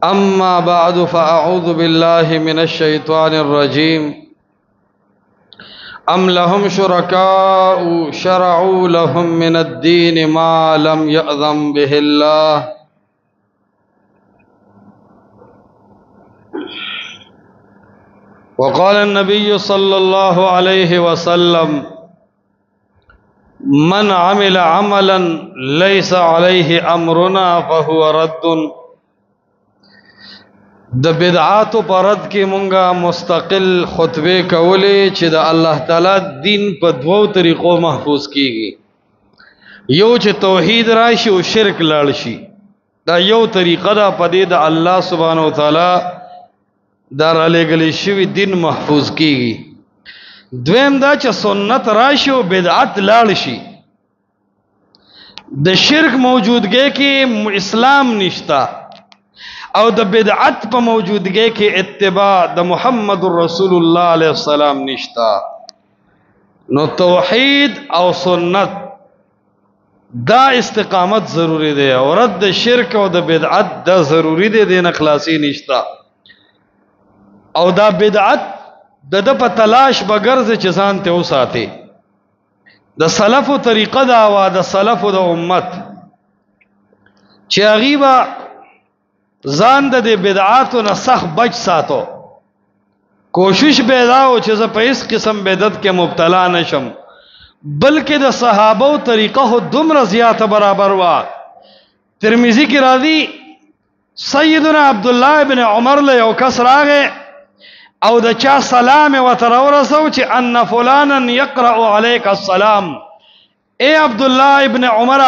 أما بعد فأعوذ بالله من الشيطان الرجيم أم لهم شركاء شرعوا لهم من الدين ما لم يأذن به الله وقال النبي صلى الله عليه وسلم من عمل عملا ليس عليه أمرنا فهو رد د بدعاتو پرد کې مونږه مستقل خطبه کولې چې د الله تعالی دین په دوو طریقو محفوظ کیږي یو چې توحید راشي او شرک لاړ شي دا یو طریقه ده په دې د الله سبحانه و تعالی در علیګلی شوی دین محفوظ کیږي دویم دا چې سنت راشي او بدعت لاړ شي د شرک موجودګۍ کې اسلام نشتا او د بدعت په موجودګۍ کې اتباع د محمد رسول الله علیه السلام نشتا نو توحید او سنت دا استقامت ضروری دی او رد شرک او د بدعت دا ضروری دی دین خلاصي نشتا او دا بدعت د په تلاش بغرض چې ځان ته وساتي د سلفو طریقه دا وا د سلفو د امت چې غیبا ځان د بدعاتو نه سخت بچ ساتو کوشش به دا او چې زه په هیڅ قسم بدعت کې مبتلا نشم بلکې د صحابه او طریقه هو دومره زیاته برابر وا ترمذی کې راځي سیدنا عبد الله ابن عمر له یو کس راغی او د چا سلام وتر ورسو چې ان فلانا يقرأ عليك السلام اے عبد الله ابن عمر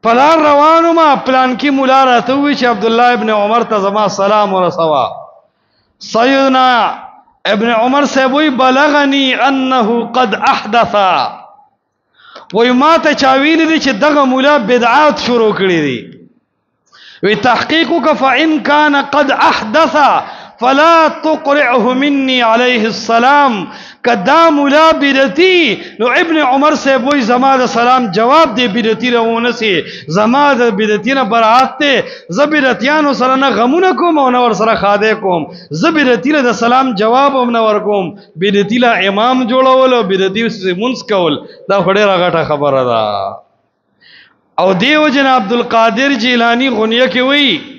پلار روانو ما پلان کی مولا راته وی چې عبد الله ابن عمر ته زما سلام ورسوا سیدنا ابن عمر سے وی بلغنی انه قد احدث وی ما ته چاویل دي چې دغه مولا بدعات شروع کړی دي وی تحقیقک فان کان قد احدث فلا تقرعه مني عليه السلام کدا مولا بدعتی نو ابن عمر سے وہی زما د سلام جواب دے بدعتی رونه سے زما د بدعتی نه برات ته زبرتیانو سره نه غمونه کوم او نور سره خاده کوم زبرتی د سلام جواب هم نه ور کوم بدعتی لا امام جوړول او بدعتی منس کول دا خړه راغټه خبره ده او دیو جن عبد القادر جیلانی غنیه کې وی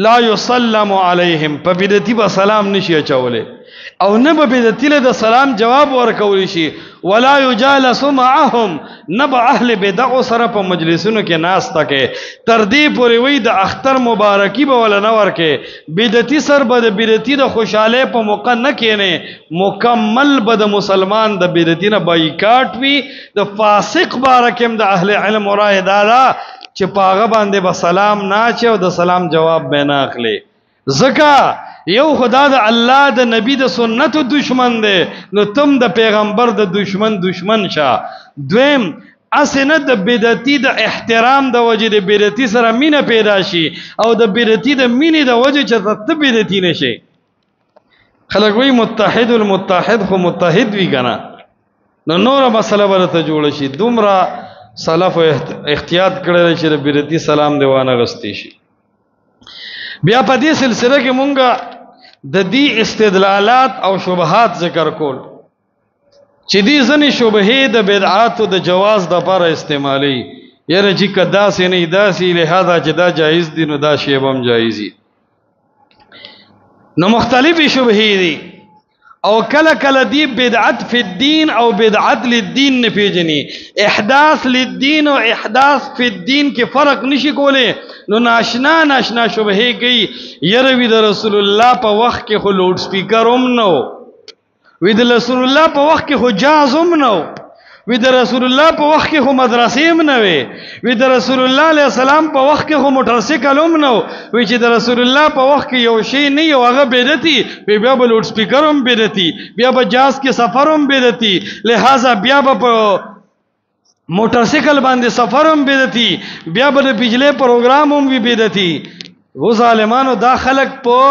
لا يسلم عليهم په بدعتي به سلام نشي اچوله او نه به بدعتي له سلام جواب ورکول شي ولا يجالس معهم نب اهل بدع سره په مجلسونو کې ناس تکه تر دې پورې وي د اختر مبارکي به ولا نه ورکه بدعتي سر به بدعتي د خوشاله په موقع نه کینه مکمل به د مسلمان د بدعتي نه بایکاټ وي د فاسق بارکم د اهل علم رائے دادا چې پاغه باندې به سلام نه او د سلام جواب به نه اخلي زکا یو خدا د الله د نبی د سنت دشمن دی نو تم د پیغمبر د دشمن شه دویم اسنه د بدعتي د احترام د وجه د بدعتي سره مینه پیدا شي او د بدعتي د مینې د وجه چې ته بدعتي نشي خلک وی متحد المتحد خو متحد وی کنه نو نور مسله ورته جوړ شي دومره سلف احتیاط کړل چې د بدعتي سلام دیوانه غستی شي بیا په دې سلسله کې مونږه د دې استدلالات او شبهات ذکر کول چې دې ځنې شبهې د بدعاتو د جواز د لپاره استعمالي یره چې کدا سي نه داسي لہذا چې دا جایز دي نو دا شی هم جایز دي نو مختلفې شبهې دي او کله کله دی بدعت فی الدین او بدعت للدین نه پیژني احداث للدین او احداث فی الدین کې فرق نشي کوله نو ناشنا شبهه کوي یره وی د رسول الله په وخت کې خو لوډ سپیکر هم نو وی د رسول الله په وخت کې خو جاز هم نو وی د رسول الله په وخت کې خو مدرسې هم نه وي د رسول الله علیه السلام په وخت کې خو موټر سایکل هم نو وی چې د رسول الله په وخت کې یو شی نه یو هغه بدعتي بیا به لوډ سپیکر هم بدعتي بیا به جاز کې سفر هم بدعتي لہذا بیا به په موټر سایکل باندې سفر هم بدعتي بیا به د بجلی پروګرام هم وی بدعتي و ظالمانو دا خلق په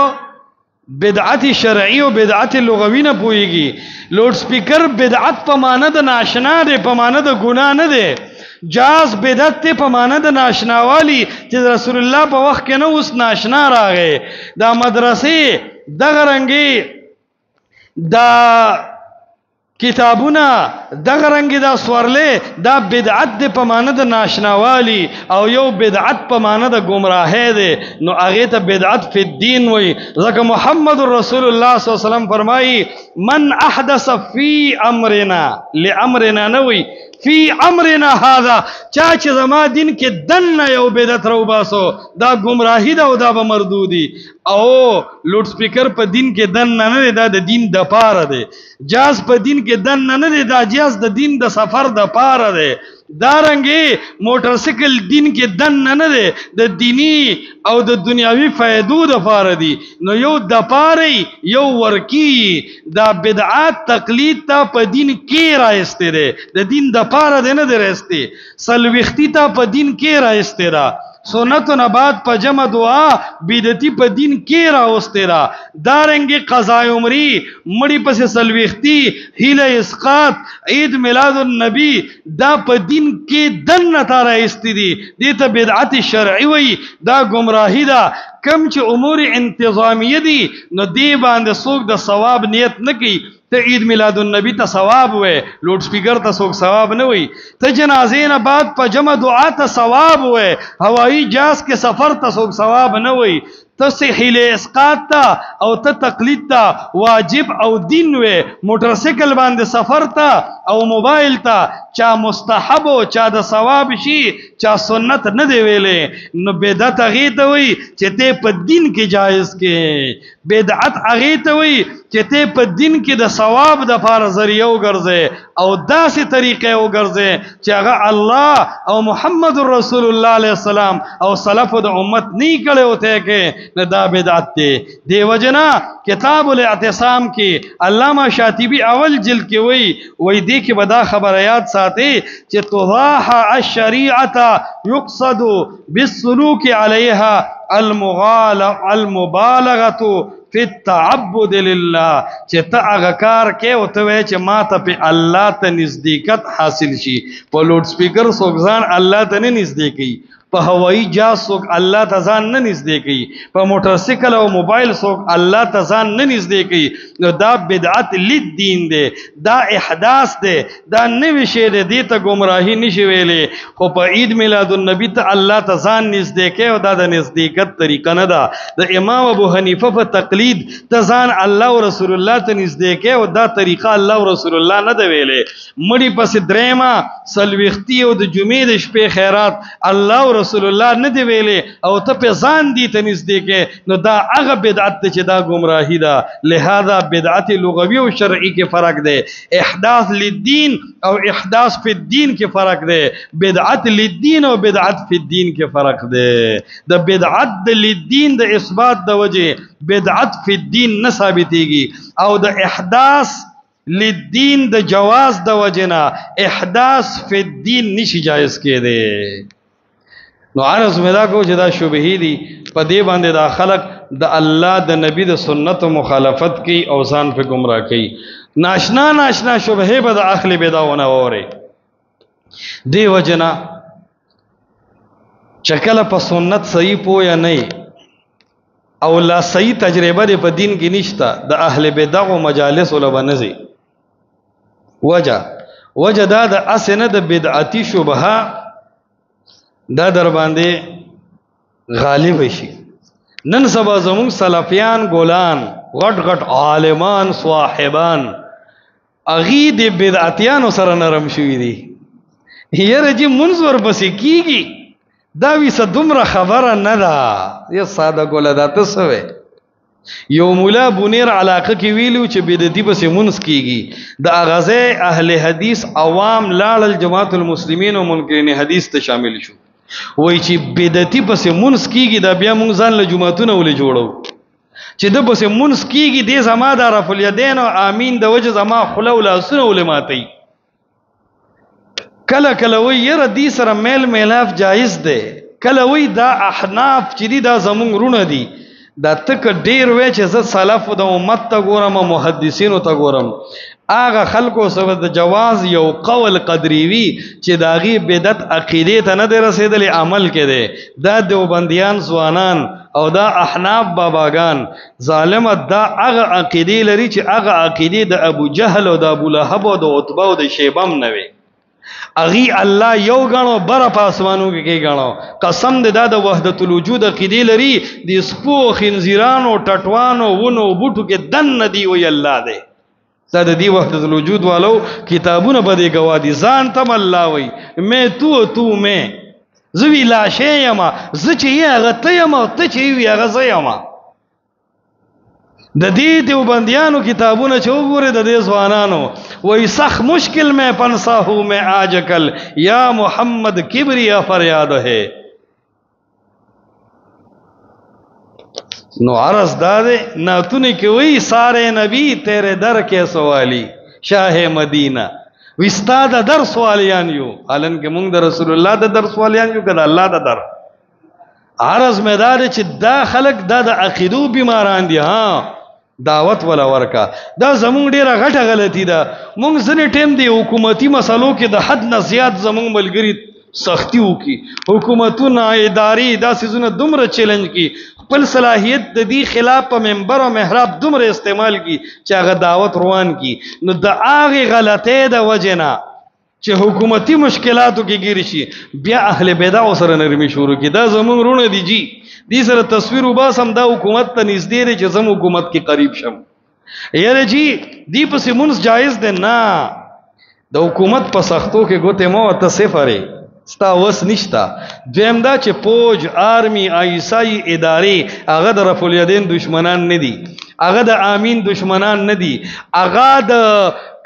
بدعت شرعی او بدعت لغوی نه پويږي لوډ سپیکر بدعت په معنی د ناشنا دی په معنی د ګناه نه دی جاز بدعت ته په معنا د ناشناوالی چې رسول الله په وخت کې نو اوس ناشنا راغی دا مدرسې دغه رنګي دا کتابونه دغه رنګي دا سورلې دا بدعت د په معنا د ناشناوالی او یو بدعت په معنا د گمراهۍ دی نو هغه ته بدعت فی الدین وای ځکه محمد رسول الله صلی الله علیه وسلم فرمایي من احدث فی امرنا لامرنا نوی فی امرنا هذا چا چې زما دین کې دنه یو بدعت رو باسو دا گمراهی دا او دا به مردودی او لوډ سپیکر په دین کې دنه نه دا د دین د پاره دی جاز په دین کې دنه نه دا جاز د دین د سفر د پاره دی دارنګي موټر سایکل دین کې دنه نه دی د دینی او د دنیاوی فائدو د پاره دی نو یو د پاره یو ورکی دا بدعات تقلید ته په دین کې راځته دی د دین د پاره دی نه دی راځته سلوختی ته په دین کې راځته دا سنت و نبات په جمع دعا بدعتی په دین کې راوسته را دارنګي قضا عمری مړی پس سلوختی هیله اسقاط عید میلاد النبی دا په دین کې دنه تا راځته دي دې ته بدعت شرعي وي دا گمراهی ده کم چې امور انتظامیه دي نو دی باندې څوک د ثواب نیت نه کوي ته عید میلاد النبی ته ثواب وې لوډ سپیکر ته څوک ثواب نه وي ته جنازې نه بعد په جمع دعا ته ثواب وې هوایی جهاز کې سفر ته څوک ثواب نه وي ته سهیل اسقاط ته او ته تقلید ته واجب او دین وې موټر سایکل باندې سفر ته او موبایل ته چا مستحب او چا د ثواب شي چا سنت نه دی ویلې نو بدعت هغه ته وي چې ته په دین کې جایز کې بدعت هغه ته وي چې ته په دین کې د ثواب د فار ذریعہ وګرځي او داسې طریقې وګرځي چې هغه الله او محمد رسول الله علیه السلام او سلف د امت نه کړي وته کې نه دا بدعت دی دیو جنا کتاب الاعتصام کې علامہ شاطبی اول جلد کې وای دی کې بدا خبريات ساتي چې تضاح الشریعه يقصد بالسلوك عليها المبالغه فی التعبد لله چې ته هغه کار کې او ته وای چې ما ته په الله ته نزدېکت حاصل شي په لوډ سپیکر څوک ځان الله ته نه نږدې کوي په هوایی جهاز څوک الله ته ځان نه نږدې کوي په موټر سایکل او موبایل څوک الله ته ځان نه نږدې کوي نو دا بدعت للدین دی دا احداث دی دا نوی شی دی دې ته گمراهی نشي ویلې خو په عید میلاد النبی ته الله ته ځان نږدې کوي او دا د نزدېکت طریقه نه ده د امام ابو حنیفه په تقلید ته ځان الله او رسول الله ته نږدې کوي او دا طریقه الله او رسول الله نه دی ویلې مړی پس درېما سلوختی او د جمعې د شپې خیرات الله رسول الله نه دی ویلې او ته په ځان دي ته نږدې کې نو دا هغه بدعت چې دا گمراهی ده لہذا بدعت لغوی او شرعي کې فرق دی احداث للدین او احداث فی الدین کې فرق دی بدعت للدین او بدعت فی الدین کې فرق دی د بدعت للدین د اثبات د وجه بدعت فی الدین نه ثابتېږي او د احداث للدین د جواز د وجنا احداث فی الدین نشي جایز کېده نو عرض مدا کو چې دا شبهه دي په دې باندې دا خلق د الله د نبی د سنت مخالفت کوي او ځان په گمراه کوي ناشنا شبهه به د اخلی بداونه وره دی وجنا چکل په سنت صحیح پو یا نه او لا صحیح تجربه په دین کې نشتا د اهل بدع او مجالس ولبنزي وجه دا د اسنه د بدعتي شبهه دا در باندې غالب شي نن سبا زمون سلفیان ګولان غټ عالمان صاحبان اغي د بدعتیانو سره نرم شوی دي یره چې منزور پسې کیږي دا وی صدمره خبره نه ده یا ساده ګوله ده تسوي یو مولا بونیر علاقه کې ویلو چې بدعتي پسې منس کیږي د اغازه اهل حدیث عوام لاړل جماعت المسلمین او منکرین حدیث ته شامل شو وای چې بدعتي پسې منس کیږي دا بیا مونږ ځان له جمعتونه ولې جوړو چې د پسې منس کیږي دې زما د رفع الیدین او امین د وجه زما خله ولا سره علماءتي کله وای یره دې سره میل میلاف جایز ده کله وای دا احناف چې دا زمونږ رونه دي دا تک ډیر وې چې زه سلف د امت ته ګورم او محدثینو ته ګورم هغه خلکو سره د جواز یو قول قدری وی چې داغي بدعت عقیده ته نه دی رسیدلی عمل کې دی دا دیوبندیان ځوانان او دا احناف باباګان ظالم دا هغه عقیده لري چې هغه عقیده د ابو جهل او د ابو لهب او د عتبه او د شیبم نه وي اغي الله یو غنو بر په اسمانو کې غنو قسم دې دا د وحدت الوجود عقیده لري د سپو خنزیرانو ټټوانو ونو بوټو کې دن ندی وی الله دې دا د دې وحدت الوجود والو کتابونه بده گوادي ځان تم الله وی مې تو مې زوی لا شی یما ز چې هغه ته یما ته چې وی هغه ز یما د دې دیوبندیانو کتابونه چې وګوره د دې ځوانانو وای سخ مشکل میں پنسا ہوں میں آج کل یا محمد کبریا فریاد ہے نو عرض دادے ناتونی کی وی سارے نبی تیرے در کے سوالی شاہ مدینہ وستا د در سوالیان یو حالن کې مونږ د رسول الله د در سوالیان یو کله الله د در عرض میدار چې دا خلق دا د عقیدو بیماران دي ها دعوت ولا ورکا دا زمونږ ډیره غټه غلطی ده مونږ ځنې ټیم دی حکومتي مسلو کې د حد نه زیات زمونږ ملګری سختی وکي حکومتونه ادارې دا سيزونه دومره چیلنج کی خپل صلاحیت د دې خلاف په منبر او محراب دومره استعمال کی چې هغه دعوت روان کی نو د هغه غلطۍ د وجنا چې حکومتي مشکلاتو کې ګیر شي بیا اهل بدع سره نرمي شروع کی دا زمونږ رونه دي جی دې سره تصویر وباسم دا حکومت ته نږدې دی چې زمو حکومت کې قریب شم یاره جی دې پسې مونږ جایز ده نه د حکومت په سختو کې ګوته مو ته صفرې ستا وس نشتا دویم دا چې فوج آرمی آیسائی ادارې هغه د رفع الیدین دشمنان نه دي هغه د امین دشمنان نه دي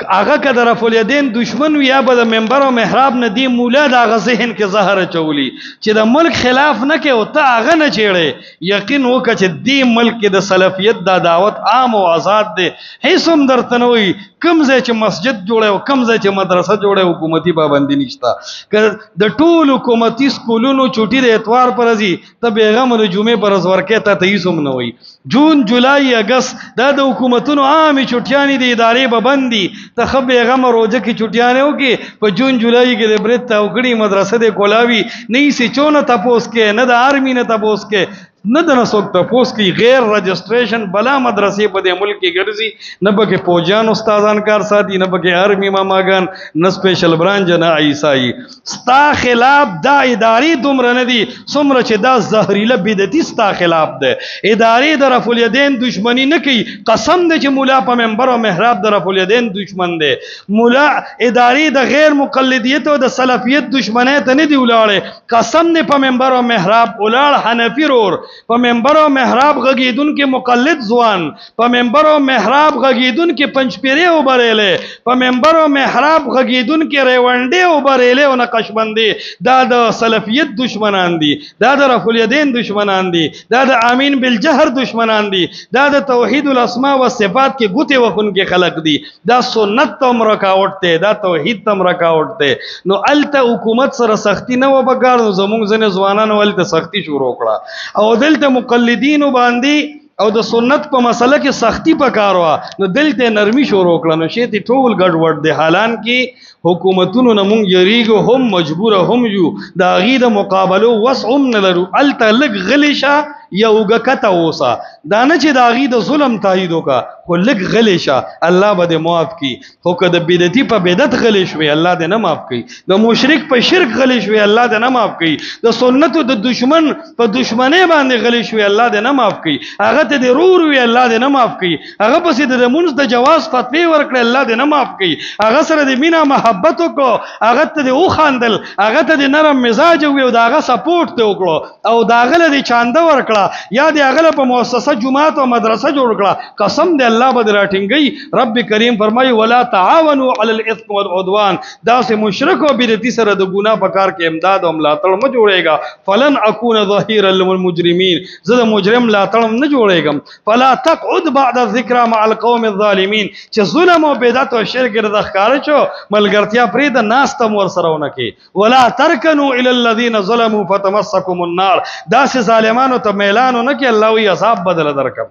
هغه که د رفع الیدین دشمن وي یا به د منبر او محراب نه دی مولا د هغه ذهن کې زهر اچولي چې د ملک خلاف نه کوي او ته هغه نه چیړې یقین وکړه چې دې ملک کې د سلفیت دا دعوت عام او آزاد دی هیڅ هم درته نه وایي کم ځای چې مسجد جوړه او کم ځای چې مدرسه جوړه حکومتي پابندي نشته که د ټول حکومتي سکولونو چوټي د اتوار پر ځي ته بیغم د جمعې پر ورځ ورکې ته هیڅ هم نه وایي جون جولای اگست دا د حکومتونو عامې چوټیانې د ادارې به بندي ته خو بیغم روزه کې چوټیانې وکړي په جون جولای کې د برت توکړي مدرسه د کولاوي نه یې سچونه تپوس کې نه د آرمی نه تپوس کې نه د نسوک تپوس کې غیر رجسٹریشن بلا مدرسې په دې ملک کې ګرځي نه پکې فوجان استادان کار ساتي نه پکې آرمی ماماګان نه سپیشل برانچ نه عیسائی ستا خلاف دا ادارې دومره نه دي څومره چې دا زهريله بدعتي ستا خلاف ده ادارې د رفع الیدین دشمنی نه کوي قسم ده چې مولا په منبر او محراب د رفع الیدین دشمن ده مولا ادارې د غیر مقلدیت او د سلفیت دشمنه ته نه دی ولاړه قسم ده په منبر او محراب ولاړ حنفی رور په منبر او محراب غږیدون کې مقلد ځوان په منبر او محراب غږیدون کې پنځپيري او بریلې په منبر او محراب غږیدون کې ریونډي او بریلې او نقشبندي دا د سلفیت دشمنان دي دا د رفع الیدین دشمنان دي دا د امین بالجهر دشمنان دي دا د توحید الاسماء والصفات کې ګوته وخون کې خلق دي دا سنت تم رکاوټ ته دا توحید تم رکاوټ ته نو الته حکومت سره سختی نه و بګار زموږ ځنه ځوانانو ولته سختی شروع کړه او دلته مقلدین باندې او د سنت په مسله کې سختی پکاروا نو دلته نرمي شروع کړه نو شی ته ټول ګډوډ دی حالان کې حکومتونو نه مونږ یریږو هم مجبور هم یو دا غي د مقابله وسعم نه لرو الته لګ غلیشه یا وګکته اوسه دا نه چې دا غي د ظلم تایید وکا خو لګ غلیشه الله به دې معاف کی خو که د بدعتي په بدعت غلی شوی الله دې نه معاف کوي د مشرک په شرک غلی شوی الله دې نه معاف کوي د سنت د دشمن په دشمنه باندې غلی شوی الله دې نه معاف کوي هغه ته دې رور وی الله دې نه معاف کوي هغه پسې د منځ د جواز فتوی ورکړي الله دې نه معاف کوي هغه سره د مینا محبت کو هغه ته دې او خاندل هغه ته دې نرم مزاج وي او داغه سپورټ ته وکړو او داغله دې چانده ورکړه یا دې هغه په مؤسسه جماعت او مدرسه جوړ کړه قسم دې الله به راټینګي رب کریم فرمایي ولا تعاونوا على الاثم والعدوان دا سه مشرک او بدعتي سره د ګناه په کار کې امداد او ملاتړ م جوړېګا فلن اكون ظهيرا للمجرمين زه د مجرم ملاتړ نه جوړېګم فلا تقعد بعد الذكرى مع القوم الظالمين چې ظلم او بدعت او شرک د ښکار چو ملګرتیا پرې د ناس تم ور سره ونه کې ولا ترکنوا الى الذين ظلموا فتمسكم النار دا سه ظالمانو ته اعلان نه کې الله وی عذاب بدل درکم.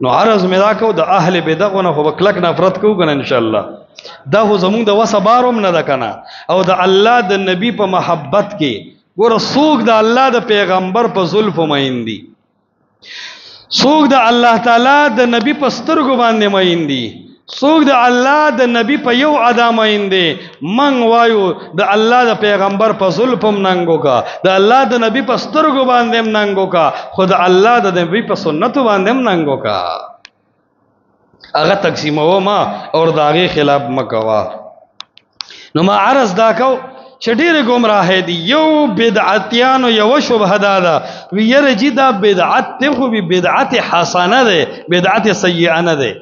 نو عرض مې دا کو د اهل بدعو نه خو کلک نفرت کو کنه ان شاء الله. دا هو زمونږ د وسه باروم نه ده کنه. او د الله د نبی په محبت کې ګوره څوک د الله د پیغمبر په زلفو مین دي، څوک د الله تعالی د نبی په سترګو باندې مین دي، څوک د الله د نبی په یو ادا مین دي. من وایو د الله د پیغمبر په زلفم ننګو کا، د الله د نبی په سترګو باندې ننګو کا، خو د الله د نبی په سنتو باندې ننګو کا. هغه تقسیمو ما اور د هغې خلاف مکوا. نو ما عرض دا کو چې ډېرې ګمراهۍ دي. یو بدعتیانو یوه شبهه دا ده وی یره جي دا بدعت دی خو بدعت حسنه دی، بدعت سیئه نه دی.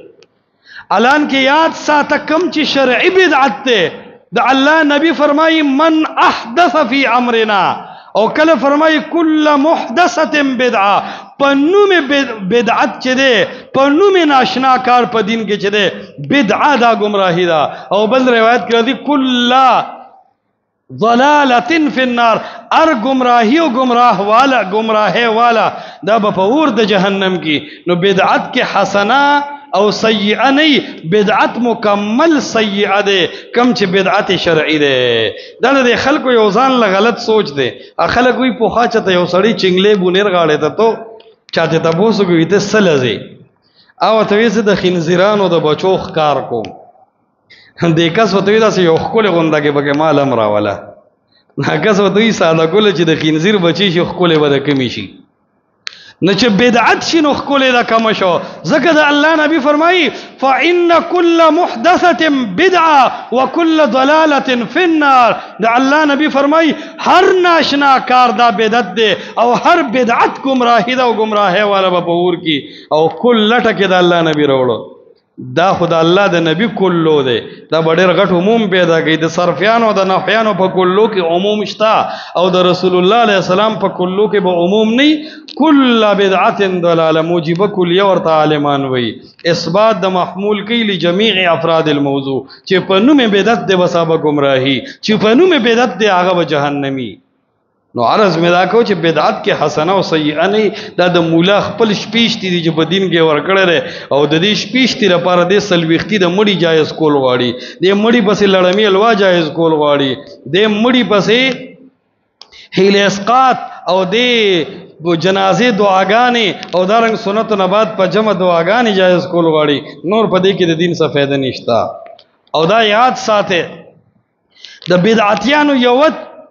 الان کې یاد ساته کم چې شرعي بدعت دی د الله نبی فرمایي من احدث فی امرنا، او کله فرمایي کل محدثه بدعه. په نوم بدعت چې دی، په نوم ناشنا کار په دین کې چې دی بدعه دا گمراهي ده. او بل روایت کې راځي کل ضلالة فی النار، ار گمراهی و گمراهی والا دا به په اور د جهنم کې. نو بدعت کې حسنه او سیئه نه، بدعت مکمل سیئه ده کم چې بدعت شرعي ده. دا د خلکو یو ځان له غلط سوچ ده. خلک وی په خاطه ته یو سړی چنګلې بونیر غاړه ته تو چاته تاسو کوي ته سلزه او ته وې د خنزیرانو د بچو ښکار کوم دې کس وته دا یو خپل غونډه کې بګه مال امر والا کس وته ساده کول چې د خنزیر بچی شي خپل به کمی شي. نه چې بدعت شي نو خپل دا کم شو. ځکه د الله نبی فرمایي فإن كل محدثة بدعة وكل ضلالة في النار. د الله نبی فرمایي هر ناشنا کار دا بدعت دی او هر بدعت گمراهی دا او گمراهی والا به پور کی او کل لټه کې د الله نبی راوړو. دا خدا الله د نبی کلو دی. دا ډېر غټ عموم پیدا کوي. د صرفیانو د نحویانو په کلو کې عموم شته او د رسول الله علیه السلام په کلو کې به عموم نه. کل بدعت ضلاله موجبه کلیه ورته عالمان وي. اثبات د محمول کوي لجميع افراد الموضوع چې په نوم بدعت دی بسابه گمراهي، چې په نوم بدعت دی هغه به جهنمی. نو عرض مې دا کو چې بدعت کې حسنه او سیئه نه، دا د مولا خپل شپېشتي دي چې په دین کې ورکړی او د دې شپېشتي لپاره د سلويختي د مړي جایز کول غواړي، د مړي پسې لړمي الوا جایز کول غواړي، د مړي پسې هیل اسقاط او د جنازې دعاګانې او دارنګ سنت نه بعد په جمع دعاګانې جایز کول غواړي. نور په دې کې د دین څه فایده نشته. او دا یاد ساته د بدعتیانو یو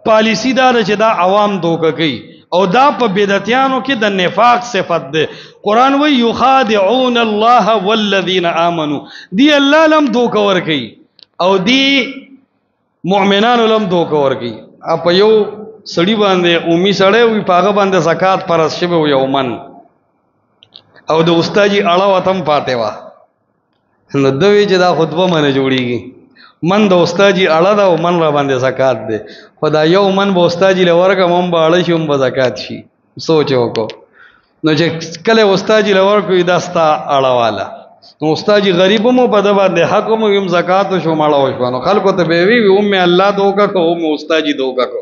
پالیسی دا چې دا عوام دوکه کوي او دا په بدعتیانو کې د نفاق صفت ده. قرآن وی یخادعون الله والذین آمنوا. دی الله لم دوکه ور کوي او دی مؤمنانو لم دوکه ور کوي. په یو سړی باندې اومي سړی وي پاغه باندې زکات پرس شوی یو من او د استادجی اړه وتم پاتې وا. نو دوی چې دا خطبه منه جوړیږي من د استادجی اړه دا او من را باندې زکات ده. خدا یو من به استادجی لورکه مون به اړه شوم به زکات شي. سوچ وکړو. نو چې کله استادجی لورکو دا ستا اړه والا نو استادجی غریب مو په د باندې حق مو یم زکات شو مړه وشو. نو خلکو ته به وی ام الله دوکا کو ام استادجی دوکا کو.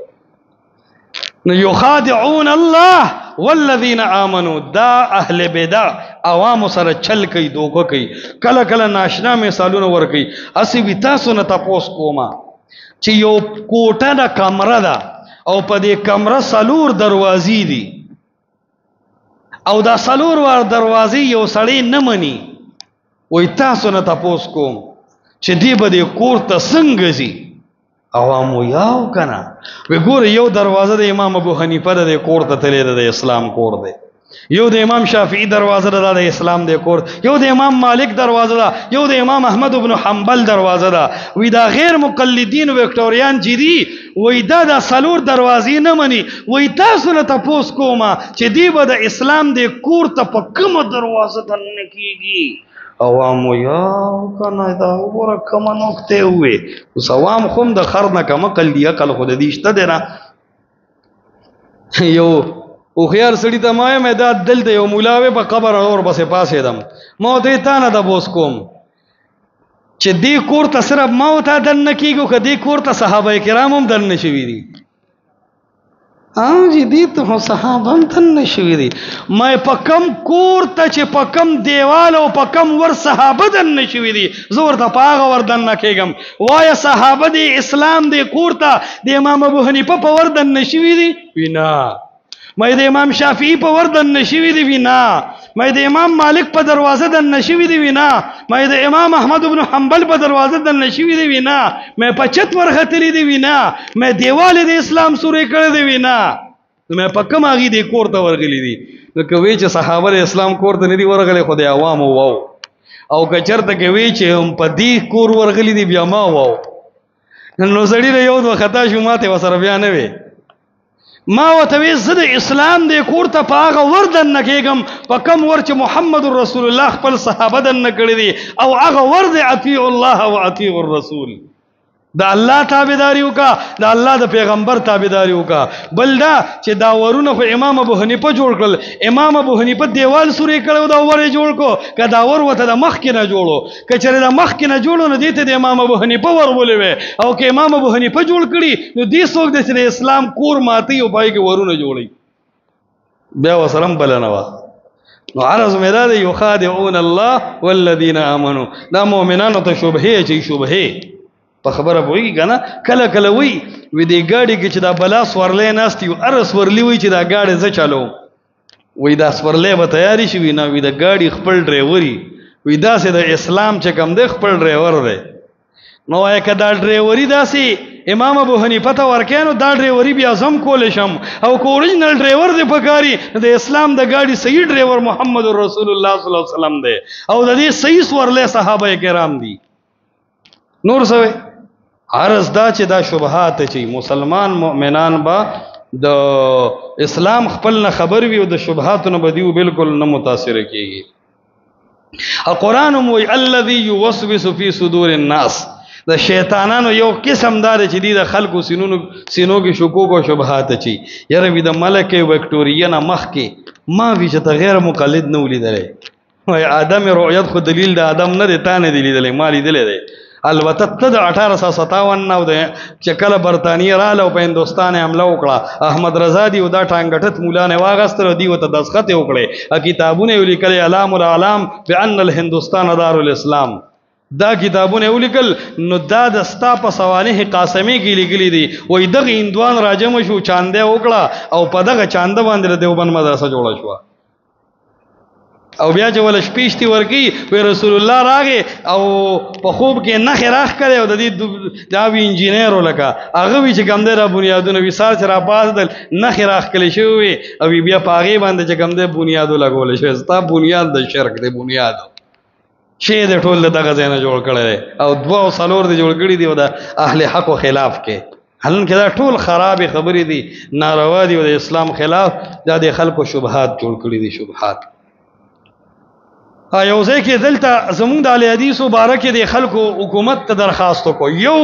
نو یخادعون الله والذین آمنوا. دا اهل بدع عوام سره چل کوي دوکه کوي. کله کله ناشنا مثالونه ور کوي. اسی وی تاسو نه تاسو کوما چې یو کوټه د کمره ده او په دې کمره سلور دروازې دي او دا سلور ور دروازې یو سړی نه مني. وای تاسو نه تاسو کوم چې دی به دې کور ته څنګه ځي. عوامو یاو کنه وی ګوره یو دروازه د امام ابو حنیفه د کور ته تللی د اسلام کور دی، یو د امام شافعی دروازه ده د اسلام د کور، یو د امام مالک دروازه ده، یو د امام احمد ابن حنبل دروازه ده. وی دا غیر مقلدین وکټوریان چې دي وی دا د سلور دروازې نه مني. وی تاسو نه تاسو کومه چې دی به د اسلام د کور ته په کومه دروازه دننه کیږي. عوامو یاو کنه دا وګوره کومه نقطه وي. اوس عوام خو د خر نه کم عقل دی، عقل خو د دې شته دی نه. یو او خيار سړی ته ما مې دا دلته یو مولاوي په قبر اور بسې پاسې دم ما دې تا نه د بوس کوم چې دې کور ته صرف ما ته دن کیږي، که دې کور ته صحابه کرام هم دن شوي دي. جی دي ته صحابه هم دننه شوي دي. ما په کم کور ته چې په کم دیوال او په کم ور صحابه دننه شوي دي زه ورته په هغه ور دننه کېږم. وایه صحابه د اسلام د کور ته د امام ابو حنیفه په ور دننه شوي دي؟ وینا. ما د امام شافعي په ور دننه شوي دي؟ وینا. ما د امام مالک په دروازه دننه شوي دي؟ وینا. ما د امام احمد بن حنبل په دروازه دننه شوي دي؟ وینا. ما په چت ورختلي دي؟ وینا. ما دیوال د اسلام سورې کړی دی؟ وینا. ما په کوم هغې دې کور ته ورغلي دي؟ نو که وی چې صحابه د اسلام کور ته نه دي ورغلی خو د عوامو واو، او که چېرته که وی چې هم په دې کور ورغلي دي بیا ما واو. نو سړي د یو دوه خطا شو ماته ورسره بیا نه وی. ما ورته وی زه د اسلام د کور ته په هغه ور دننه کېږم په کوم ور چې محمد رسول الله خپل صحابه دننه کړي دي، او هغه ور دی اطیعوا الله و اطیعوا الرسول. دا الله تابعداري وکا، دا الله د پیغمبر تابعداري وکا. بل دا چې دا ورونه خو امام ابو حنیفه جوړ کړل. امام ابو حنیفه دیوال سوري کړو دا ور جوړ کو، که دا ور وته د مخ کې نه جوړو، که چېرې د مخ کې نه جوړو نو دې ته د امام ابو حنیفه ور ولې وې، او که امام ابو حنیفه جوړ کړي نو دې څوک دی چې د اسلام کور ماتي او پای کې ورونه جوړي بیا ورسره هم بله نه وه. نو عرض مې دا دی یخادعون الله والذین آمنوا، دا مؤمنانو ته شبهې چې شبهې په خبره پوهېږي که نه. کله کله وی دې ګاډي کې چې دا بلا سورلی ناست یو اره سورلي وی چې دا ګاډی زه چلوم، وی دا سورلی به تیارې شي؟ وي نه، وی د ګاډي خپل ډریوري وی داسې د اسلام چې کوم دی خپل ډریور دی. نو وایه که دا ډریوري داسې امام ابو حنیفه ته ورکوې نو دا ډریوري بیا زه هم کولی شم، او که اوریجنل ډریور دی پکاري نو د اسلام د ګاډي صحیح ډریور محمد رسول الله صلی الله علیه وسلم دی، او د دې صحیح سورلی صحابه کرام دي. نور څه وی؟ عرض دا چې دا شبهات چې مسلمان مؤمنان با د اسلام خپل نه خبر وي او د شبهاتو نه به دیو بالکل نه متاثره کېږي. قرآن هم وایي الذي یوسوس فی صدور الناس، د شیطانانو یو قسم دا دی چې دی د خلکو سینو کې شکوک او شبهات اچي. یاره وي د ملک وکټوریا نه مخکې ما وي چې ته غیر مقلد نه ولیدلی، وایي آدم رؤیت خو دلیل د آدم نه دی، تا نه دی لیدلی، ما لیدلی دی. البته ته د 1857 نه چې کله برطانیه راله او په هندوستان حمله وکړه، احمد رضا دی او دا ټانګټت مولا نه واغستل او دی ورته دستخط یې وکړې، کتابونه یې ولیکل اعلام الاعلام بان الهندوستان دار الاسلام، دا کتابونه یې ولیکل. نو دا د ستا په صوانح قاسمي کې لیکلي دي، وایي دغه هندوان راجمع شو، چانده وکړه او په دغه چانده باندې د دیوبند مدرسه جوړه شوه. او بیا چې ول شپېشتي ورکی وی رسول الله راغی او په خوب کې نخې راخ کړی او د دې دا وی انجینیر لکه هغه وی چې کم دی را بنیادونه وی سار چې را پاسدل نخې راخ کړی شوی او بیا په هغې باندې چې کم دی بنیادو لګولی شوی. ستا بنیاد د شرک دی، بنیاد شی دی ټول د دغه ځای نه جوړ کړی دی او 2 او 4 دی جوړ کړي دي او د اهل حقو خلاف کې. حالانکه دا ټول خرابې خبرې دي، ناروا دي او د اسلام خلاف. دا د خلکو شبهات جوړ کړي دي، شبهات. یو ځای کې دلته زمونږ د اهل حدیثو باره کې د خلکو حکومت ته درخواست وکړو. یو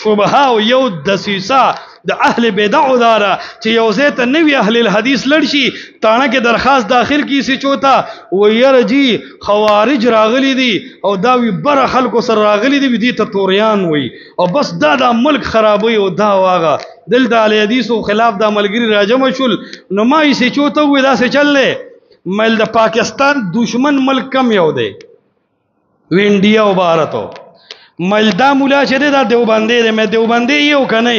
شبهه او یو دسیسه د اهل بدعو داره چې یو ځای ته نوي اهل الحدیث لړ شي، تاڼه کې درخواست داخل کی سی چوتا و یره جی خوارج راغلی دي او دا وی بره خلکو سره راغلی دي، دي ته توریان وي او بس دا د ملک خرابوي او دا واغه دل د اهل حدیثو خلاف د ملګری راجم شول. نو ما یې سی چوتا وی دا څه چللې مل د پاکستان دشمن ملک کم یو دی و انډیا او بھارتو مل دا مولا چې دا دیوبندې دی، مې دیوبندې یو کنه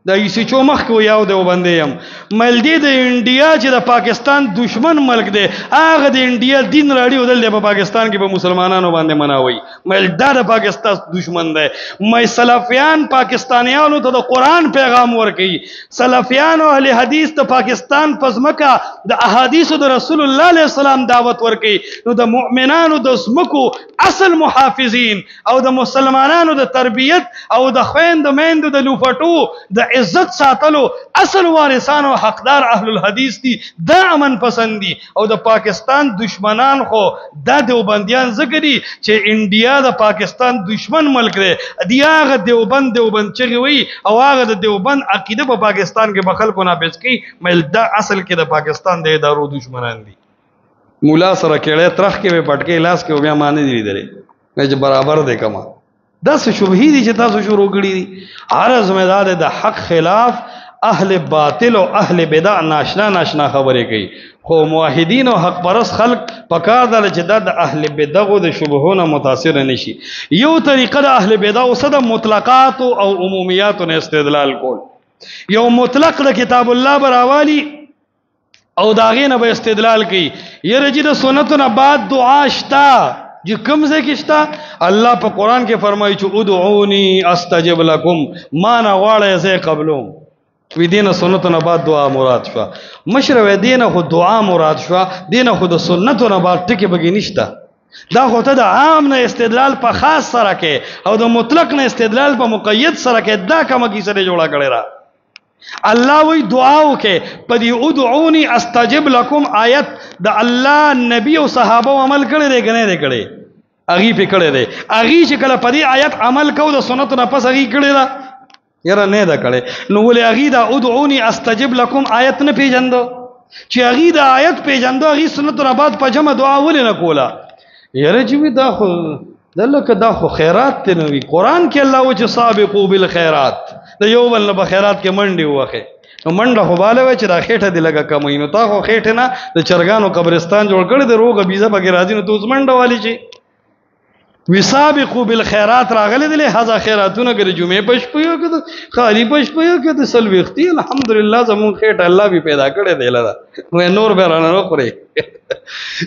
دا ایسی چو مخ کو یاو دیوبندې یم مل دی د انډیا چې د پاکستان دشمن ملک دی، هغه د انډیا دین راړي ودل دی په پاکستان کې په مسلمانانو باندې مناوي، مل دا د پاکستان دشمن دی. مې سلفیان پاکستانیانو ته د قرآن پیغام ورکوي، سلفیان او اهل حدیث د پاکستان پزمکه د احادیثو د رسول الله علیه السلام دعوت ورکوي. نو د مؤمنانو د اسمکو اصل محافظین او د مسلمانانو د تربیت او د خويند میندو د لوفټو د عزت ساتلو اصل وارثان او حقدار اهل الحدیث دي، دا امن پسند دي. او د پاکستان دشمنان خو دا دیوبندیان ذکري چې انډیا د پاکستان دشمن ملک دی، دی هغه دیوبند چغي وي او هغه د دیوبند عقیده په پاکستان کې به خلکو نافذ کوي. مل دا اصل کې د پاکستان د ادارو دشمنان دي. مولا سره کېړې ترخ کې به پټکې لاس کې بیا معنی دی درې چې برابر دی کما. دا څه شبهې دي چې تاسو شروع کړي دي. عرض مې دا د حق خلاف اهل باطل او اهل بدع ناشنا ناشنا خبرې کوي خو موحدین او حق پرست خلق پکار دل چې د اهل بدع او د شبهونه متاثر نشي. یو طریقه د اهل بدع او صد مطلقات او عمومیات نه استدلال کول. یو مطلق د کتاب الله براوالی او داغې نه به استدلال کوي یره چې د سنتو نه بعد دعا شتا چې کوم ځای کې شتا الله په قران کې فرمایي چې ادعوني استجب لكم ما نه غواړئ زه قبلوم. وی دینه سنتو نه بعد دعا مراد شو مشر وی دینه خو دعا مراد شو دینه خو د سنتو نه بعد ټکی بګی نشته. دا خو ته د عام نه استدلال په خاص سره کې او د مطلق نه استدلال په مقید سره کې دا کومه کی سره جوړه کړی را. الله وی دعا وکي په دې ادعوني استجب لكم آیت د الله نبی او صحابه عمل کړي دی کنه دی کړي اغي په کړي دی اغي چې کله په دې آیت عمل کو د سنت نه پس اغي کړي دا یره نه دا کړي نو ولې اغي دا ادعوني استجب لكم آیت نه پیژندو چې اغي دا آیت پیژندو اغي سنت نه بعد په جمع دعا ولې نه کولا یره چې دا خو دلته دا خو خیرات ته نوې قران کې الله وجه سابقوا بالخيرات د یو بل په خیرات کې منډي وخه نو منډه خو باله و چې دا خېټه دی لګه کموي نو تا خو خېټه نه د چرګانو قبرستان جوړ کړی د روغه بيزه پکې راځي نو توس منډه والی شي وسابقوا بالخيرات راغله دي هغه خیراتونه کې جمعه پښ پيو کې خالي پښ پيو کې د سلوختي الحمدلله زمون خېټه الله به پیدا کړی دی لدا نو نور به رانه خوري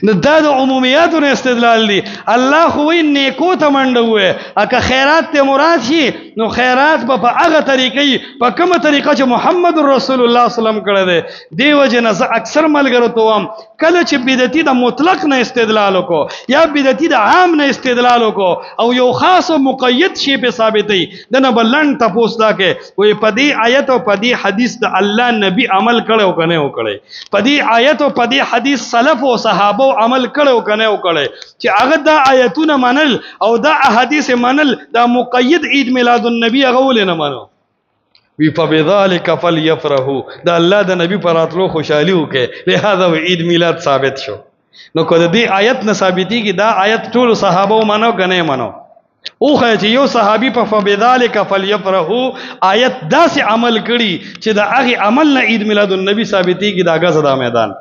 نو دا د عمومیات نه استدلال دي. الله خو وی نیکو ته منډه وې اګه خیرات ته مراد شي نو خیرات په هغه طریقې په کومه طریقه چې محمد رسول الله صلی الله علیه وسلم کړی دی دیو جن اکثر ملګرو ته وام کله چې بدعتي د مطلق نه استدلال وکړو یا بدعتي د عام نه استدلال وکړو او یو خاص او مقید شی په ثابتې د نه بلند تاسو دا کې وې په دې آیت او په دې حدیث د الله نبی عمل کړو کنه وکړي په دې آیت او په دې حدیث سلف او صحابه عمل کړو کنه وکړي چې هغه د آیتونه منل او د احادیث منل د مقید عید میلاد النبی غول نه منو وی فبذلک فلیفرحوا دا الله د نبی پر اتلو خوشالي وکي لہذا عید میلاد ثابت شو. نو کو د دې آیت نه ثابتي کی دا آیت ټول صحابه منو کنه منو او خو چې یو صحابي په فبذلک فلیفرحوا آیت داسې عمل کړي چې دا هغه عمل نه عید میلاد النبی ثابتي کی دا غزا د میدان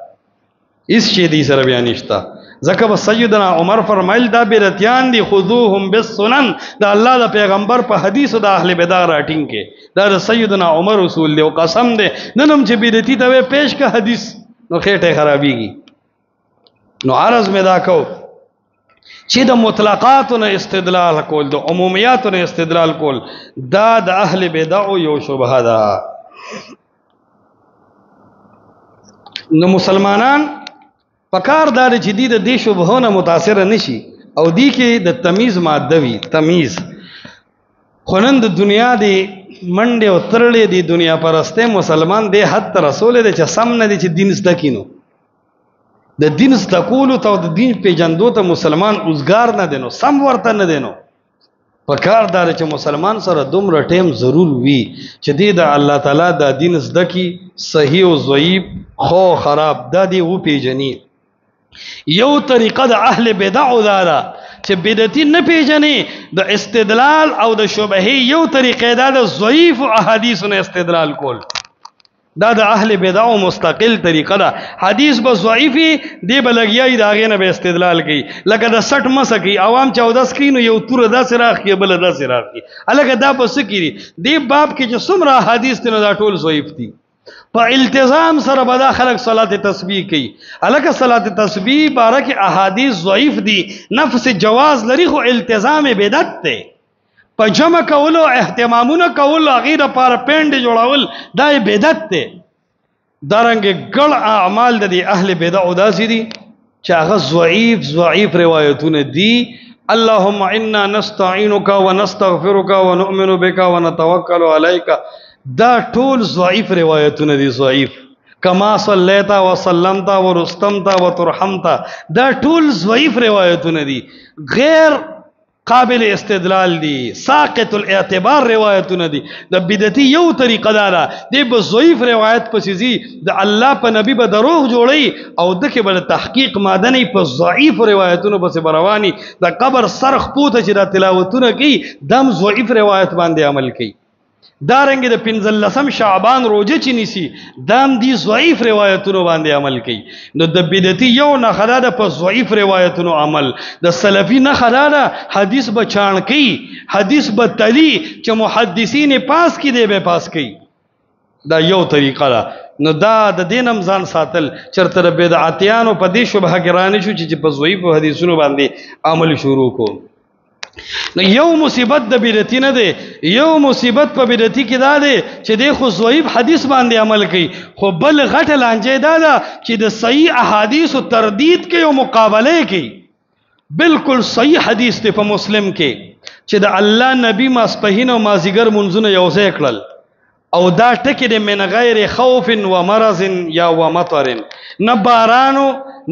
اس شی دی سره بیان نشتا. ځکه سیدنا عمر فرمایل دا بیرتیان دي خذوهم بالسنن دا الله د پیغمبر په حدیث د اهل بدع راټینګ کې دا د سیدنا عمر رسول دی او قسم دی ننم چې بیرتی ته پیش کا حدیث نو خېټه خرابيږي. نو عرض مې دا کو چې د مطلقات نه استدلال کول د عمومیات نه استدلال کول دا د اهل بدع یو شبهه ده. نو مسلمانان پکار دار چې دی د دې شبهونه متاثر نشي او دی کې د تمیز ماده وي تمیز خونند دنیا دی منډه او ترلې دی دنیا پرسته مسلمان دی حد رسول دی چې سم نه دی چې دین زده کینو د دین زده کولو ته د دین پیجندو ته مسلمان اوسګار نه دینو سم ورته نه دینو پکار دار چې مسلمان سره دومره ټیم ضرور وي چې دی د الله تعالی د دین زده کی صحیح او ضعیف خو خراب دا دی و پیجنی. یو طریقه د اهل بدع دارا چې بدعتي نه پیژني د استدلال او د شبهه یو طریقه دا د ضعیف احادیث نه استدلال کول دا د اهل بدع مستقل طریقه ده. حدیث به ضعیفي دی بلګیای دا غینه به استدلال کوي لکه د 60 مسکی عوام 14 کینو یو تور د سراخ کې بل د سراخ کې الګ دا پس کیری دی باب کې چې څومره حدیث ته دا ټول ضعیف دي په التزام سره به دا خلق صلات تسبیح کوي الکه صلات تسبیح بارک احادیث ضعیف دي نفس جواز لري خو التزام بدعت ته په جمع کولو اهتمامونه کول غیر پر پند جوړول دا بدعت ته درنګ ګل اعمال د اهل بدع داسې دي چې هغه ضعیف روایتونه دي. اللهم انا نستعينك ونستغفرك ونؤمن بك ونتوكل عليك دا ټول ضعیف روایتونه دي ضعیف کما صلیت وسلمت ورستمت وترحمت دا ټول ضعیف روایتونه دي غیر قابل استدلال دي ساقط الاعتبار روایتونه دي. د بدعتي یو طریقه دارا دی به ضعیف روایت پسې زی د الله په نبی به دروغ جوړي او دغه بل تحقیق مادنی په ضعیف روایتونو پسې برواني د قبر سرخ پوته چې د تلاوتونه کوي دم ضعیف روایت باندې عمل کوي دارنګ د 15 شعبان روزه چې نیسی دام دي ضعیف روایتونو باندې عمل کوي. نو د بدعتي یو نه خلاده په ضعیف روایتونو عمل، د سلفي نه خلاده حدیث به چاڼ کوي، حدیث به تلی چې محدثین پاس کی دی به پاس کوي. دا یو طریقه ده. نو دا د دینم ځان ساتل چرته بدعتیانو په دې شبهه کې رانه شو چې په ضعیف حدیثونو باندې عمل شروع کو. نو یو مصیبت د بدعتي نه دی، یو مصیبت په بدعتي کې دا دی چې د خو ضعیف حدیث باندې عمل کوي، خو بل غټه لانجه دا ده چې د صحیح احادیث او تردید کوي او مقابله کوي. بالکل صحیح حدیث دی په مسلم کې چې د الله نبی ماسپهین او مازیګر منځونه یو ځای کړل او دا ټکی د من غیر خوف و مرض یا و مطر، نه بارانو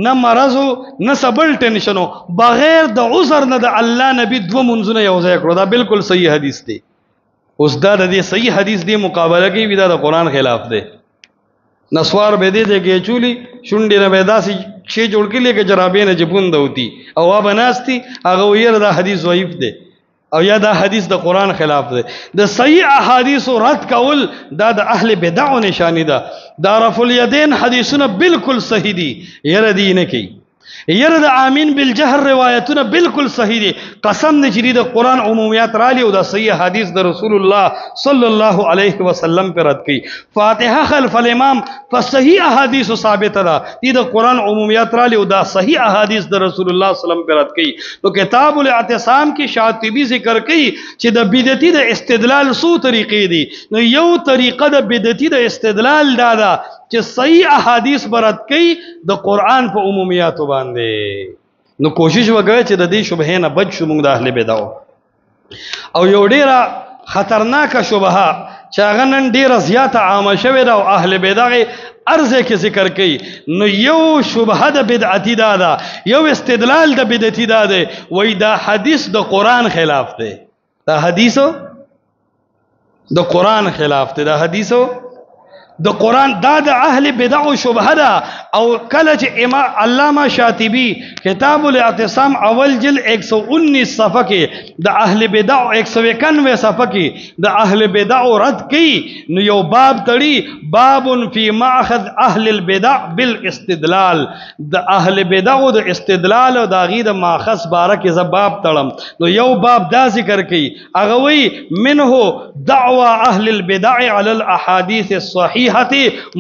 نه مرضو نه سبل ټینشنو، بغیر د عذر نه د الله نبی دو منځونه یو ځای کړو. دا بالکل صحیح حدیث دی. اوس دا د صحیح حدیث دی مقابله کوي دا د قرآن خلاف دی. نسوار به دې کې چولی شونډې نه به داسې شی جوړ کړي لکه جرابې نه جپون دوتی او وا بناستی هغه ویره دا حدیث ضعیف دی او یا دا حدیث د قرآن خلاف دی. د صحیح احادیث رد کول دا د اهل بدع نشانی ده. دا رفع الیدین حدیثونه بالکل صحیح دي، یره دی نه کوي. یره د امین بالجهر روایتونه بالکل صحیح دي. قسم نه چې د قرآن عمومیات رالی او د صحیح حدیث د رسول الله صلی الله علیه وسلم پر رد کوي. فاتحه خلف الامام فصحیح احادیث ثابت ده، د قرآن عمومیات رالی او د صحیح احادیث د رسول الله صلی الله علیه وسلم پر رد کوي. نو کتاب الاعتصام کې شاطبی ذکر کوي چې د بدعتي د استدلال څو طریقې دي. نو یو طریقه د بدعتي د استدلال دا ده چې صحیح احادیث برت کوي د قرآن په عمومیاتو باندې. نو کوشش وکړئ چې د دې شبهې نه بچ شو موږ د اهل بدع. او یو ډیره خطرناکه شبهه چې هغه نن ډیره زیاته عامه شوې ده او اهل بدع ارزه کې ذکر کوي. نو یو شبهه د بدعتي دا ده، یو استدلال د بدعتي دا ده، وای دا حدیث د قرآن خلاف دی. دا حدیثو د قرآن خلاف دی. دا حدیثو د قرآن دا د اهل بدع او شبهه ده. او کله چې امام علامه شاطبی کتاب الاعتصام اول جلد 119 صفحه کې د اهل بدع 191 صفحه کې د اهل بدع رد کوي، نو یو باب تړي، باب فی ماخذ اهل البدع بالاستدلال. د اهل بدع او د استدلال او د غي د ماخذ باره کې ز باب تړم. نو یو باب دا ذکر کوي، هغه وی منه دعوى اهل البدع على الاحاديث الصحيحه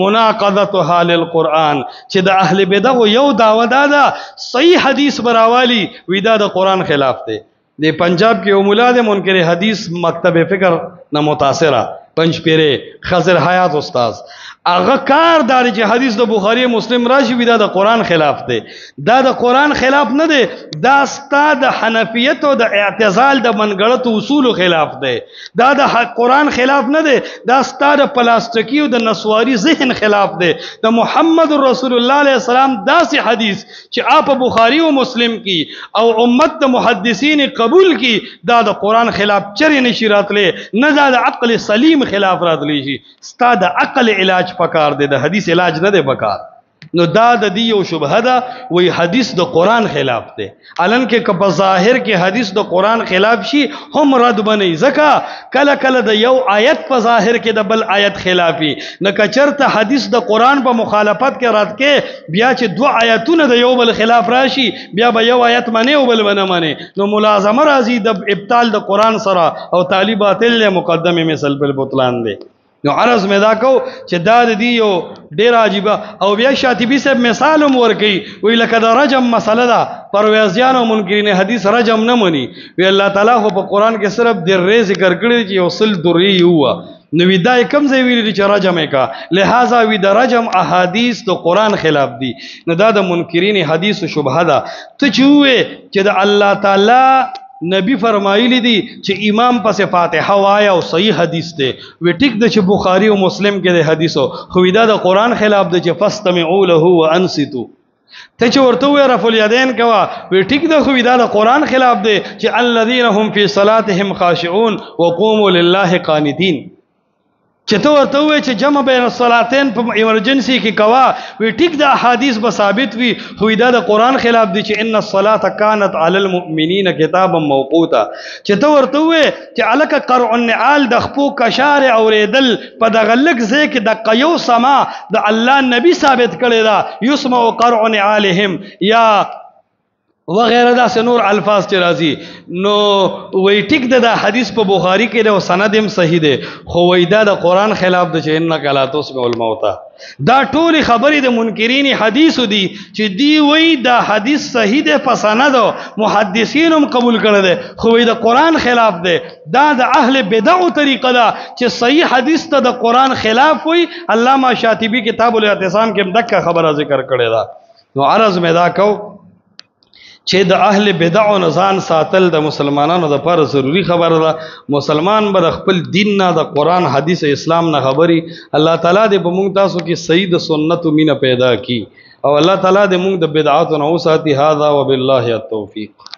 مناقضتها للقرآن. چې د اهل بدع یو دعوه ده صحیح حدیث براوالی وی دا د قرآن خلاف دی. د پنجاب کې یو مولا د منکر حدیث مکتب فکر نه متاثره پنځ پیره خضر حیات استاد هغه کار دار چې حدیث د بخاری مسلم راشي وی دا د قرآن خلاف دی. دا د قرآن خلاف نه دی، دا ستاد حنفیت او د اعتزال د منګړت اصول خلاف دی. دا د قرآن خلاف نه دی، دا ستاد پلاستیکی او د نسواری ذهن خلاف دی. د محمد رسول الله علیه السلام داسې حدیث چې آپ بخاری او مسلم کی او امت د محدثین قبول کی، دا د قرآن خلاف چر نشی راتلی، نه دا د عقل سلیم خلاف راتلی شي. ستاد عقل علاج پکار دی، د حدیث علاج نه دی پکار. نو دا د دې یو شبهه ده، وی حدیث د قرآن خلاف دی. الان کې په ظاهر کې حدیث د قرآن خلاف شي هم رد بنئ، ځکه کله کله د یو آیت په ظاهر کې د بل آیت خلافي. نه کچرته حدیث د قرآن په مخالفت کې رد کې بیا چې دو آیتونه د یو بل خلاف راشي بیا به یو آیت منی او بل نه منی، نو ملازمه راځي د ابطال د قرآن سره او طالبات مقدمه مثل بل بطلان دی. نو عرض مې دا کو چې دا د دې یو ډیر عجیبه. او بیا شاطبی صاحب مثال هم ورکوي، وی لکه د رجم مسله ده، پرویزیان او منکرین حدیث رجم نه مني. وی الله تعالی خو په قرآن کې صرف درې ذکر کړی چې یو سل درې یو، نو وی دا کم ځای ویلي چې رجم یې کا، لہذا وی د رجم احادیث د قرآن خلاف دي. نو دا د منکرین حدیث شبهه ده. ته چې وې چې د الله تعالی نبی فرمایلی دی چې امام پس فاتحه وایا او صحیح حدیث دی، وی ټیک د چې بخاری او مسلم کې د حدیثو خو دا د قرآن خلاف دی چې فاستمعوا له وانصتوا. ته چې ورته وې رفع الیدین کوا، وی ټیک د خو دا د قرآن خلاف دی چې الذین هم فی صلاتهم خاشعون وقوموا لله قانتین. چې ته ورته وې چې جمع بین الصلاتین په ایمرجنسي کې کوا وی ټیک د احادیث به ثابت وي خو دا د قران خلاف دي چې ان الصلاه كانت على المؤمنین کتابا موقوتا چې ته ورته وې چې الک قرع النعال د خپو کشار اوریدل په دغه لک ځای کې د قیو سما د الله نبی ثابت کړی دا یسمع قرع نعالهم یا وغیرہ دا سے نور الفاظ چې راځي نو وی ټیک د حدیث په بخاری کې د سند هم صحیح دی خو وی دا د قران خلاف د چې انک لا تسمع الموتى دا ټول خبرې د منکرین حدیث دي چې دی وی دا حدیث صحیح دی په سند محدثین هم قبول کړی دی خو وی د قران خلاف دی دا د اهل بدع طریقه ده چې صحیح حدیث ته د قران خلاف وی علامہ شاطبی کتاب الاعتصام کې دغه خبره ذکر کړی ده نو عرض مې دا کو چې د اهل بدع او نزان ساتل د مسلمانانو لپاره ضروری خبره ده مسلمان به خپل دین نه د قران حدیث اسلام نه خبري الله تعالی دې په موږ تاسو کې صحیح د سنت مینه پیدا کی او الله تعالی دې موږ د بدعات نه وساتي هذا وبالله التوفیق